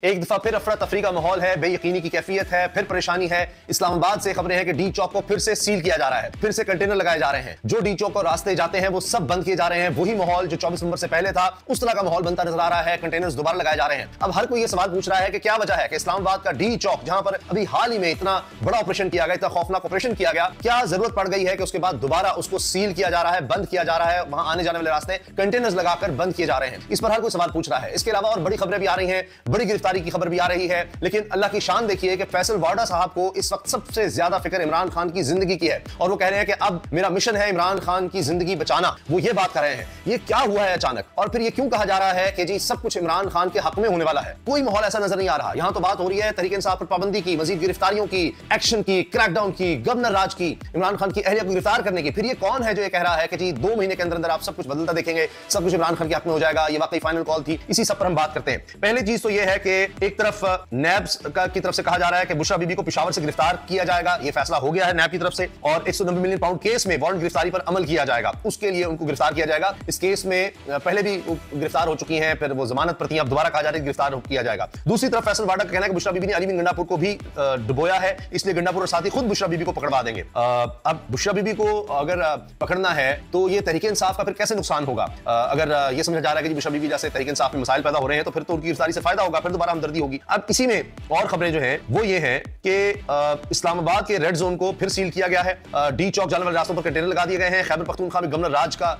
एक दफा फिर अफरा तफरी का माहौल है, बेयकीनी की कैफियत है, फिर परेशानी है। इस्लामाबाद से खबरें हैं कि डी चौक को फिर से सील किया जा रहा है, फिर से कंटेनर लगाए जा रहे हैं। जो डी चौक को रास्ते जाते हैं वो सब बंद किए जा रहे हैं। वही माहौल जो 24 नवंबर से पहले था उस तरह का माहौल बनता नजर आ रहा है। कंटेनर्स दोबारा लगाए जा रहे हैं। अब हर कोई ये सवाल पूछ रहा है कि क्या वजह है कि इस्लामाबाद का डी चौक, जहां पर अभी हाल ही में इतना बड़ा ऑपरेशन किया गया, इतना खौफनाक ऑपरेशन किया गया, क्या जरूरत पड़ गई है कि उसके बाद दोबारा उसको सील किया जा रहा है, बंद किया जा रहा है। वहां आने जाने वाले रास्ते कंटेनर्स लगाकर बंद किए जा रहे हैं। इस पर हर कोई सवाल पूछ रहा है। इसके अलावा और बड़ी खबरें भी आ रही हैं, बड़ी गिरफ्तारी की खबर भी आ रही है। लेकिन अल्लाह की शान देखिए कि फैसल वाडा साहब को इस वक्त सबसे ज्यादा फिक्र इमरान खान की जिंदगी की है और वो कह रहे हैं कि अब मेरा मिशन है इमरान खान की जिंदगी बचाना। वो ये बात कर रहे हैं। ये क्या हुआ है अचानक, और फिर ये क्यों कहा जा रहा है कि जी सब कुछ इमरान खान के हक में होने वाला है? कोई माहौल ऐसा नजर नहीं आ रहा। यहां तो बात हो रही है तहरीक इंसाफ पर पाबंदी की, मजीद गिरफ्तारियों की, एक्शन की, क्रैकडाउन की, गवर्नर राज की, इमरान खान की अहलिया को गिरफ्तार करने की। फिर ये कौन है जो ये कह रहा है कि जी 2 महीने के अंदर अंदर आप सब कुछ बदलता देखेंगे, सब कुछ इमरान खान के हक में हो जाएगा? ये वाकई फाइनल कॉल थी? इसी सब पर हम बात करते हैं। पहली चीज तो ये है कि एक तरफ नैब्स की तरफ से कहा जा रहा है कि बुशरा बीबी को पेशावर से गिरफ्तार किया जाएगा। यह फैसला हो गया है नैब की तरफ से, और 190 मिलियन पाउंड केस में वारंट गिरफ्तारी पर अमल किया जाएगा। उसके लिए उनको गिरफ्तार किया जाएगा। इस केस में पहले भी गिरफ्तार हो चुकी हैं, फिर वो जमानत पर थी, अब दोबारा कहा जा रहा है गिरफ्तार किया जाएगा। दूसरी तरफ फैसल वाडा का कहना है कि बुशरा बीबी ने अली बिन गंडापुर को भी डुबोया है, इसलिए गंडापुर और साथी खुद बुशरा बीबी को पकड़वा देंगे। अब बुशरा बीबी को अगर पकड़ना है तो ये तहरीक इंसाफ का फिर कैसे नुकसान होगा? अगर यह समझा जा रहा है कि बुशरा बीबी जैसे तहरीक इंसाफ में मसाइल पैदा हो रहे हैं तो फिर तो उनकी गिरफ्तारी से फायदा होगा, फिर दोबारा हमदर्दी होगी। अब इसी में और खबरें जो है वो ये है कि इस्लामाबाद के रेड जोन को फिर सील किया गया है। डी चौक जाने वाले रास्तों पर कंटेनर लगा दिए गए हैं। खैबर पख्तूनख्वा में गवर्नर राज का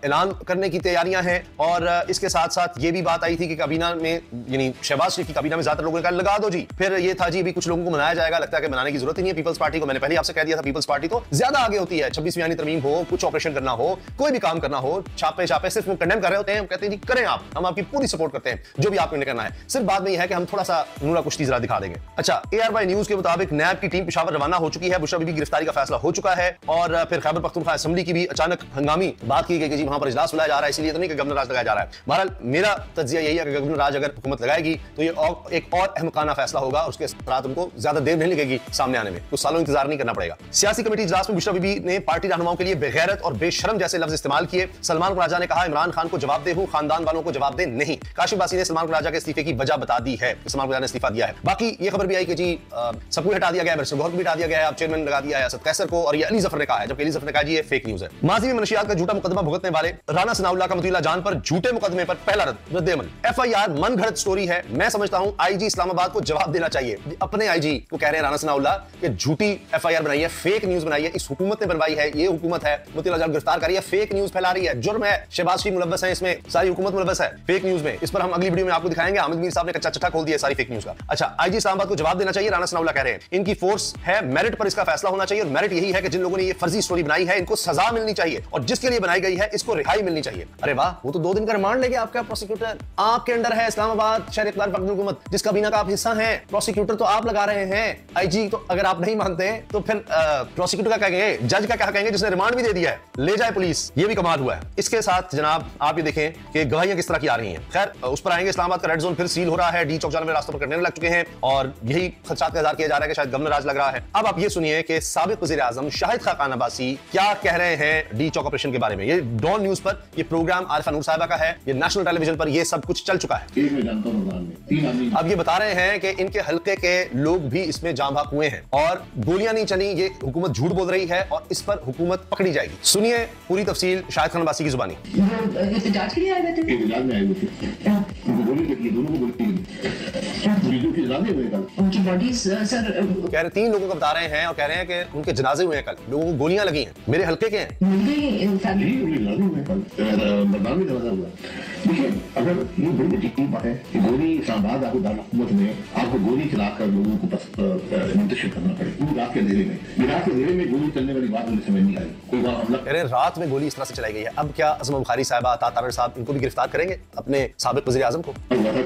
ऐलान करने की तैयारियां हैं, और इसके साथ साथ ये भी बात आई थी कि काबीना में, यानी शहबाज शरीफ की काबीना में ज्यादातर लोगों ने कहा लगा दो जी। फिर ये था जी भी कुछ लोगों को मनाया जाएगा, लगता है कि मनाने की जरूरत ही नहीं है पीपल्स पार्टी को। मैंने पहले आपसे कह दिया था पीपल्स पार्टी तो ज्यादा आगे होती है। 26वीं यानी तरमीम हो, कुछ ऑपरेशन करना हो, कोई भी काम करना हो, छापे सिर्फ कंडेम कर रहे होते हैं, कहते हैं जी करें आप, हम आपकी पूरी सपोर्ट करते हैं, जो भी आपको करना है। सिर्फ बात में यह है कि हम थोड़ा सा नूरा कुश्ती जरा दिखा देंगे। अच्छा, ARY न्यूज के मुताबिक नैब की टीम पेशावर रवाना हो चुकी है। बुशरा बीबी गिरफ्तारी का फैसला हो चुका है, और फिर खैबर पख्तूनख्वा असेंबली की भी अचानक हंगामी बात की गई कि जी वहां पर इजलास बुलाया जा रहा है, इसलिए तो नहीं कि गवर्नर राज लगाया जा रहा है। बहरहाल मेरा तज्जिया यही है कि गवर्नर राज अगर हुकूमत लगाएगी तो ये एक और अहमकाना फैसला होगा, और उसके साथ उनको ज्यादा देर नहीं लगेगी सामने आने में, कुछ सालों इंतजार नहीं करना पड़ेगा। सियासी कमेटी इजलास में बुशरा बीबी ने पार्टी रहनुमाओं के लिए बेगैरत और बेशरम जैसे लफ्ज इस्तेमाल किए। सलमान राजा ने कहा इमरान खान को जवाब दे हूं, खानदान वालों को जवाब दे नहीं। काशिफ बासी ने सलमान राजा के इस्तीफे की वजह बता दी है, सलमान राजा ने इस्तीफा दिया है। बाकी ये खबर भी आई कि जी सबको हटा दिया गया है, बैरिस्टर गौहर को भी हटा दिया गया है, अब चेयरमैन लगा दिया है असद कैसर को, और ये अली जफर ने कहा है, जबकि अली जफर ने कहा जी ये फेक न्यूज़ है। माजी में मनशियात का झूठा मुकदमा भुगतने वाले राना सनाउल्लाह का मुतीला जान पर झूठे मुकदमे पर पहला रद्द-ए-अमल। FIR मनगढ़ंत स्टोरी है। मैं समझता हूं IG इस्लामाबाद को जवाब देना चाहिए। अपने IG को कह रहे हैं राना सनाउल्लाह कि झूठी FIR बनाई है, फेक न्यूज़ बनाई है, इस हुकूमत ने बनवाई है, ये हुकूमत है, मुतीला जान गिरफ्तार करी है, फेक न्यूज़ फैला रही है, जुर्म है। शहबाज शरीफ मुलव्वस है इसमें, सारी हुकूमत मुलव्वस है फेक न्यूज़ में। इस पर हम अगली वीडियो में आपको दिखाएंगे। आमिर मीर साहब ने कच्चा चिट्ठा खोल दिया सारी फेक न्यूज़ का। अच्छा, IG इस्लामाबाद को जवाब देना चाहिए, राना सनाउल्लाह कह रहे हैं। इनकी फोर्स है, मेरिट पर इसका फैसला होना चाहिए, और मेरिट यही है कि जिन लोगों ने ये फर्जी स्टोरी बनाई है इनको सजा मिलनी चाहिए, और जिसके लिए बनाई गई है इसको रिहाई मिलनी चाहिए। अरे वाह, वो तो 2 दिन का रिमांड लेके आपका प्रोसिक्यूटर आपके अंडर है, इस्लामाबाद शहर इक़्तिदार पख्तून हुकूमत, जिस काबीना का आप हिस्सा हैं। प्रोसिक्यूटर तो आप लगा रहे हैं। IG तो अगर आप नहीं मानते तो फिर प्रोसिक्यूटर का क्या कहेंगे, जज का क्या कहेंगे जिसने रिमांड भी दे दिया है, ले जाए पुलिस। ये भी कमाल हुआ है। इसके साथ जनाब आप ये देखें कि गवाहियां किस तरह की आ रही हैं। खैर उस पर आएंगे। इस्लामाबाद का रेड जोन फिर सील हो रहा है, डी चौक जाने वाले रास्तों पर कंटेनर लग चुके हैं, और यही खदशात का इज़हार किया जा रहा है कि शायद गवर्नर राज लग रहा है। अब आप ये सुनिए कि साबिक वज़ीर आज़म शाहिद खाकान अब्बासी क्या कह रहे हैं डी चौक ऑपरेशन के बारे में। ये डॉन न्यूज पर ये प्रोग्राम आरिफा नूर साहिबा का है, ये नेशनल टेलीविजन पर ये सब कुछ चल चुका है। अब ये बता रहे हैं कि इनके हल्के के लोग भी इसमें जाँ भाग हुए हैं, और गोलियां नहीं चली, ये हुकूमत झूठ बोल रही है, और इस पर हुकूमत पकड़ी जाएगी। सुनिए पूरी तफसील शाहिद खान अब्बासी की जुबानी। जांच के लिए आए थे, इलाज में आए थे, गोली लगी, दोनों को गोली उनकी बॉडी सर कह रहे 3 लोगों को बता रहे हैं, और कह रहे हैं कि उनके जनाजे हुए हैं, कल लोगों को गोलियां लगी हैं, मेरे हल्के के हैं। देखिए, अगर ये बड़ी यकीन बात है कि गोली इस्लामाबाद आपको दारुल हुकूमत में आपको गोली चलाकर लोगों को मुंतशिर करना पड़े, रात के अंधेरे में गोली चलने वाली बात मुझे समझ नहीं आई। कोई हमला कह रहे हैं रात में गोली इस तरह से चलाई गई है। अब क्या अज़मा बुखारी साहबा, अता तारड़ साहब, इनको भी गिरफ्तार करेंगे, अपने साबिक वज़ीर आज़म को?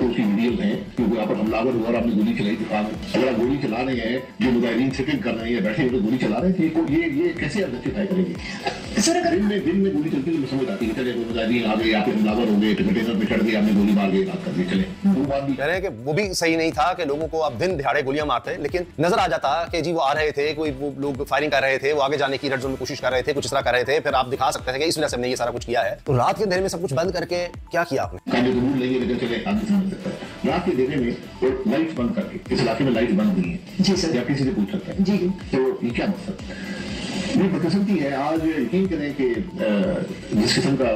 उसकी वीडियोज हैं कि यहाँ पर हमलावर हुआ, आपने गोली चलाई दिखा में। अगर आप गोली चला रहे हैं, जो मुजाहिदीन सिटिंग कर रहे हैं, बैठे हुए गोली चला रहे थे, ये कैसे आप जस्टिफाई करेंगे? सर अगर दिन में गोली चलती है तो समझ आती है, चले मुजाहिदीन आ गए, आपके हमलावर हो गए, कंटेनर पे चढ़ गए, आपने गोली मार के बात कर दी, चले। वो बात भी कह रहे हैं कि वो भी सही नहीं था कि लोगों को आप दिन दिहाड़े गोलियां मारते, लेकिन नजर आ जाता कि जी वो आ रहे थे, कोई वो लोग फायरिंग कर रहे थे, वो आगे जाने की रेड जोन में कोशिश कर रहे थे, कुछ इस तरह कर रहे थे, फिर आप दिखा सकते थे कि इस वजह से हमने ये सारा कुछ किया है। तो रात के अंधेरे में सब कुछ बंद करके क्या किया आपने? रात के देने में और लाइट बंद करके, इस इलाके में लाइट बंद हुई है जी सर, या किसी से पूछ सकते हैं जी, तो ये क्या मकसद है? ये बदकिस्मती है। आज यकीन करें कि जिस किस्म का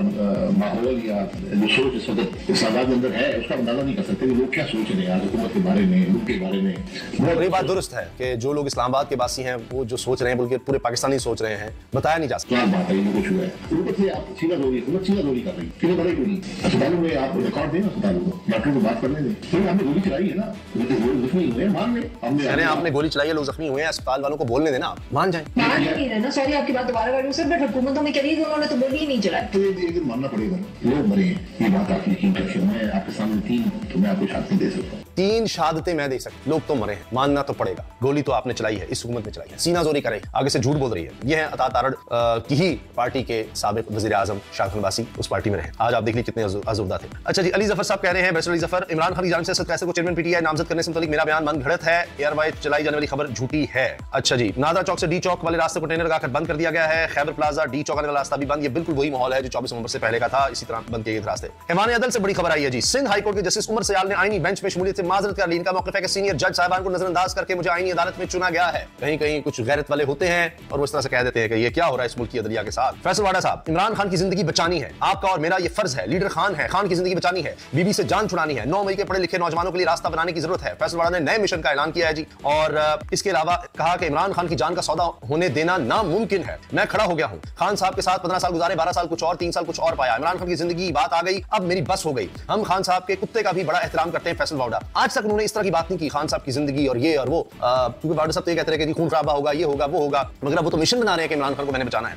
माहौल या जो सोच इस वक्त इस्लामाबाद के अंदर है, उसका अंदाजा नहीं कर सकते कि लोग क्या सोच रहे हैं आज हुकूमत के बारे में, मुल्क के बारे में। ये बात दुरुस्त है कि जो लोग इस्लामाबाद के वासी हैं वो जो सोच रहे हैं बल्कि पूरे पाकिस्तानी सोच रहे हैं, बताया नहीं जा सकता। क्या बात है, ये कुछ हुआ है ऊपर से आप सीधा दौरी हुकूमत सीधा दौरी कर रही है, कितने बड़े नहीं अस्पतालों में आप रिकॉर्ड दें, अस्पतालों को डॉक्टर को बात करने दें। तो हमने गोली चलाई है ना, लोग जख्मी हुए हैं, मान लें हमने आपने गोली चलाई है, लोग जख्मी हुए हैं, अस्पताल वालों को बोलने देना, आप मान जाए। मान नहीं रहे ना, सॉरी आपकी बात दोबारा कर रही हूँ सर, बट हुकूमत हमें कह रही है उन्होंने तो गोली ही नहीं चलाई। तो ये एक दिन मानना पड़ेगा, लोग मरे हैं, ये बात आप यकीन रखिए। मैं आपके सामने 3 तो मैं आपको शहादतें दे सकता हूँ, 3 शहादतें मैं दे सकता, लोग तो मरे हैं, मानना तो पड़ेगा। गोली तो आपने चलाई है, इस हुकूमत ने चलाई है, सीना जोरी करे, आगे से झूठ बोल रही है। ये है अता तारड़ की ही पार्टी के साबिक वज़ीर आज़म शाहरुख अब्बासी उस पार्टी में रहे। आज आप देख लीजिए कितने अज़ुब्दा थे। अच्छा जी, अली जफर साहब कह रहे हैं, बैरिस्टर अली जफर, इमरान खान की जानिब से असद कैसर को चेयरमैन पीटीआई नामजद करने से मुतालिक मेरा बयान मन घड़त है, एयरवाई चलाई जाने वाली खबर झूठी है। अच्छा जी, नादरा चौक से डी चौक वाले रास्ते को कंटेनर लगाकर बंद कर दिया गया है, खैबर प्लाजा डी चौक वाला रास्ता भी बंद। ये बिल्कुल वही माहौल है जो 24 नवंबर से पहले का था, इसी तरह बंद किए गए रास्ते। ऐवान अदल से बड़ी खबर आई है जी, सिंध हाई कोर्ट के जस्टिस उमर सयाल ने आईनी बेंच में शमूलियत से माजरत कर ली। इनका मौक़िफ़ है कि सीनियर जज साहिबान को नजरअंदाज करके मुझे आईनी अदालत में चुना गया है। कहीं कहीं कुछ गैरत वाले होते हैं और वो इस तरह से कह देते हैं कि ये क्या हो रहा है इस मुल्क की अदलिया के साथ। फैसल वाडा साहब, इमरान खान की जिंदगी बचानी है, आपका और मेरा ये फर्ज है, लीडर खान है, खान की जिंदगी बचानी है, बीबी से जान छुड़ानी है, 9 मई के पढ़े लिखे नौजवानों के लिए रास्ता बनाने की जरूरत है। फैसल वाडा ने नए मिशन का ऐलान किया है जी, और इसके अलावा कहा कि इमरान खान की जान का सौदा होने देना नामुमकिन है। मैं खड़ा हो गया हूं, खान साहब के साथ 15 साल गुजारे, 12 साल कुछ और, 3 साल कुछ और पाया। इमरान खान की जिंदगी बात आ गई, अब मेरी बस हो गई। हम खान साहब के कुत्ते का भी बड़ा एहतराम करते हैं। फैसल वाडा आज तक उन्होंने इस तरह की बात नहीं की, खान साहब की जिंदगी और ये और वो, क्योंकि वाडा साहब तो ये कहते हैं कि खून खराबा होगा, ये होगा, वो होगा, मगर वो तो मिशन बना रहे हैं कि इमरान खान को मैंने बचाना है।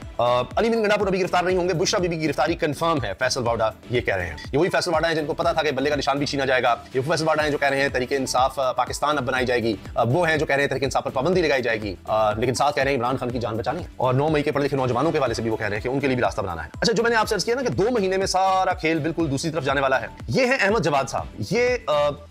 अली बिन गंडापुर अभी गिरफ्तार नहीं होंगे, बुशरा बीबी की गिरफ्तारी कंफर्म है, फैसल वाडा ये कह रहे हैं। ये वही फैसल वाडा है जिनको पता था कि बल्ले का निशान भी छीना जाएगा। ये फैसल वाडा है जो कह रहे हैं तहरीक इंसाफ पाकिस्तान अब बनाई जाएगी, वो है जो कह रहे हैं तहरीक इंसाफ पर पाबंदी लगाई जाएगी, लेकिन साथ कह रहे हैं इमरान खान की जान बचानी है। और 9 मई के पढ़े लिखे नौजवानों के वाले से भी वो कह रहे हैं कि उनके लिए भी रास्ता बनाना है। अच्छा, जो मैंने आपसे अर्ज किया ना कि 2 महीने में सारा खेल बिल्कुल दूसरी तरफ जाने वाला है, ये है अहमद जवाद साहब। ये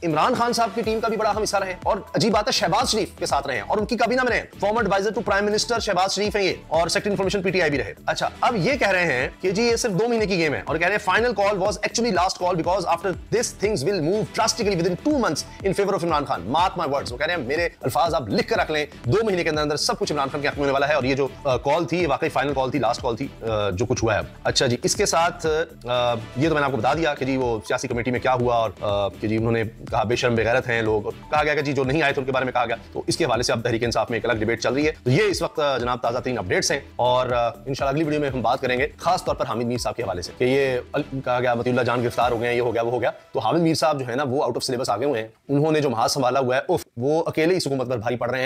इमरान खान साहब की टीम का भी बड़ा अहम हिस्सा रहे और अजीब बात है शहबाज शरीफ के साथ रहे और उनकी काबीना में रहे। Former adviser to prime minister Shehbaz Sharif है ये, और सेक्रेटरी इंफॉर्मेशन पीटीआई भी रहे। अच्छा, अब ये कह रहे हैं कि जी ये सिर्फ 2 महीने की गेम है और कह रहे हैं final call was actually last call because after this things will move drastically with in 2 months in favour of Imran Khan. Mark my words, वो कह रहे हैं मेरे अल्फाज आप लिख कर रख लें, 2 महीने के अंदर सब कुछ इमरान खान के हक में होने वाला है। और ये जो कॉल थी वाकई फाइनल कॉल थी, लास्ट कॉल थी, जो कुछ हुआ है। अच्छा जी, इसके साथ ये तो मैंने आपको बता दिया कि जी वो सियासी कमेटी में क्या हुआ और कि जी उन्होंने कहा बेशर्म बेगैरत हैं लोग, कहा गया कि जी जो नहीं आए थे उनके बारे में कहा गया। तो इसके हवाले से अब तहरीक इंसाफ में एक अलग डिबेट चल रही है। तो ये इस वक्त जनाब ताज़ा तरीन अपडेट्स हैं और इंशाल्लाह अगली वीडियो में हम बात करेंगे खास तौर पर हामिद मीर साहब के हवाले से कि ये कहा गया मतीउल्लाह जान गिरफ्तार हो गए, ये हो गया, वो हो गया। तो हामिद मीर साहब जो है ना वो आउट ऑफ सिलेबस आ गए हुए हैं, उन्होंने जो महाज संभाला हुआ है वो अकेले इस हुकूमत पर भारी पड़ रहे हैं।